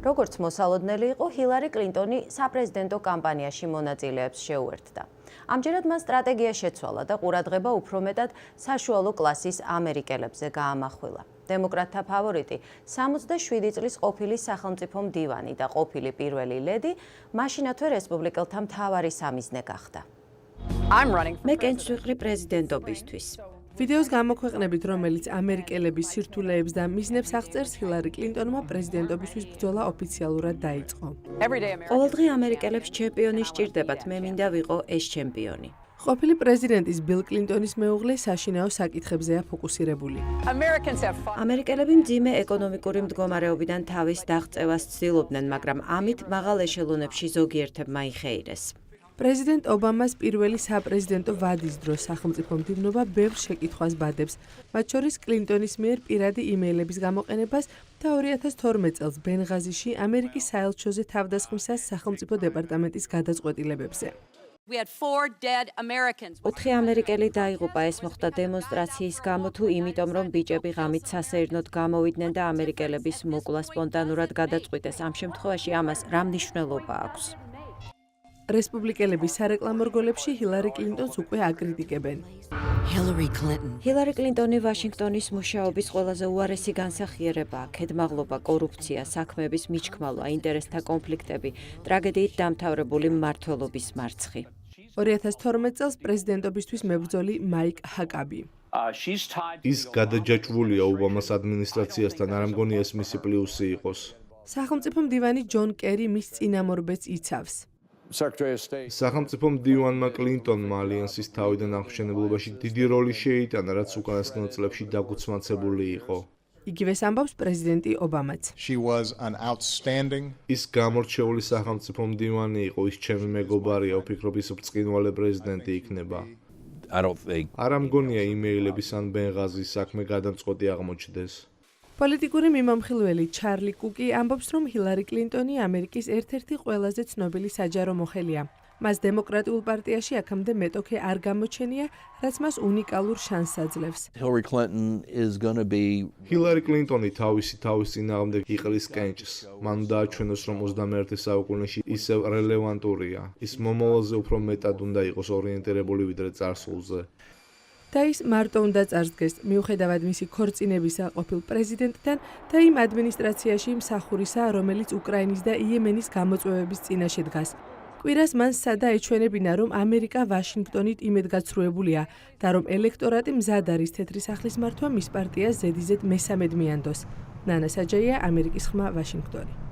როგორც მოსალოდნელი იყო, ჰილარი კლინტონი საპრეზიდენტო კამპანიაში მონაწილეებს შეუერთდა. ამჯერად მან სტრატეგია შეცვალა და ყურადღება უფრო მეტად საშუალო კლასის ამერიკელებზე გაამახვილა. დემოკრატთა ფავორიტი 67 წლის ყოფილი სახელმწიფო მდივანი და ყოფილი პირველი ლედი მაშინათვე რესპუბლიკელთა მთავარი სამიზნე გახდა. მე კენჭს ვიყრი პრეზიდენტობისთვის. ვიდეოს გამოქვეყნებით, რომელიც ამერიკელების სირთულეებს და მიზნებს აღწერს, ჰილარი კლინტონმა პრეზიდენტობისთვის ბრძოლა ოფიციალურად დაიწყო. ყოველდღე ამერიკელებს ჩემპიონი სჭირდებათ, მე მინდა ვიყო ეს ჩემპიონი. ყოფილი პრეზიდენტის ბილ კლინტონის მეუღლე საშინაო საკითხებზეა ფოკუსირებული. ამერიკელები მძიმე ეკონომიკური მდგომარეობიდან თავის დაღწევას ცდილობდნენ, მაგრამ ამით მაღალ ეშელონებში ზოგიერთებმა იხეირეს. პრეზიდენტ ობამას პირველი საპრეზიდენტო ვადის დროს სახელმწიფო მდივნობა ბევრ შეკითხვას ბადებს, მათ შორის კლინტონის მიერ პირადი იმეილების გამოყენებას და 2012 წელს ბენღაზიში ამერიკის საელჩოზე თავდასხმისას სახელმწიფო დეპარტამენტის გადაწყვეტილებებზე. 4 ამერიკელი დაიღუპა, ეს მოხდა დემონსტრაციის გამო თუ იმიტომ, რომ ბიჭები ღამით სასეირნოდ გამოვიდნენ და ამერიკელების მოკლა სპონტანურად გადაწყვიტეს. ამ შემთხვევაში ამას რა მნიშვნელობა აქვს? რესპუბლიკელების სარეკლამო რგოლებში ჰილარი კლინტონს უკვე აკრიტიკებენ. ჰილარი კლინტონი ვაშინგტონის მუშაობის ყველაზე უარესი განსახიერებაა. ქედმაღლობა, კორუფცია, საქმეების მიჩქმალვა, ინტერესთა კონფლიქტები, ტრაგედიით დამთავრებული მმართველობის მარცხი. 2012 წელს პრეზიდენტობისთვის მებრძოლი მაიკ ჰაკაბი. ის გადაჯაჭვულია ობამას ადმინისტრაციასთან, არ მგონია ეს მისი პლუსი იყოს. სახელმწიფო მდივანი ჯონ კერი მის წინამორბედს იცავს. სახელმწიფო მდივანმა კლინტონმა ალიანსის თავიდან აღმშენებლობაში დიდი როლი შეიტანა, რაც უკანასკნელ წლებში დაგუცმაცებული იყო. იგივეს ამბობს პრეზიდენტი ობამაც. ის გამორჩეული სახელმწიფო მდივანი იყო, ის ჩემი მეგობარია, ვფიქრობ ის ბრწყინვალე პრეზიდენტი იქნება. არ მგონია იმეილების ან ბენღაზის საქმე გადამწყვეტი აღმოჩნდეს. პოლიტიკური მიმამხილველი ჩარლი კუკი ამბობს, რომ ჰილარი კლინტონი ამერიკის ერთ-ერთი ყველაზე ცნობილი საჯარო მოხელია. მას დემოკრატიულ პარტიაში აქამდე მეტოქე არ გამოჩენია, რაც მას უნიკალურ შანსს აძლევს. ჰილარი კლინტონი თავის წინააღმდეგ იყრის კენჭს. მან დააჩვენოს, რომ 21 საუკუნეში ისევ რელევანტურია. ის მომავალზე უფრო მეტად უნდა იყოს ორიენტირებული ვიდრე წარსულზე. და ის მარტო უნდა წარსდგეს, მიუხედავად მისი ქორწინებისა ყოფილ პრეზიდენტთან და იმ ადმინისტრაციაში მსახურისა, რომელიც უკრაინის და იემენის გამოწვევების წინაშე დგას. კვირას მან სადა ეჩვენებინა, რომ ამერიკა ვაშინგტონით იმედგაცრუებულია და რომ ელექტორატი მზად არის თეთრი სახლის მართვა მის პარტიას ზედიზედ მესამედ მიანდოს. ნანა საჯაია, ამერიკის ხმა, ვაშინგტონი.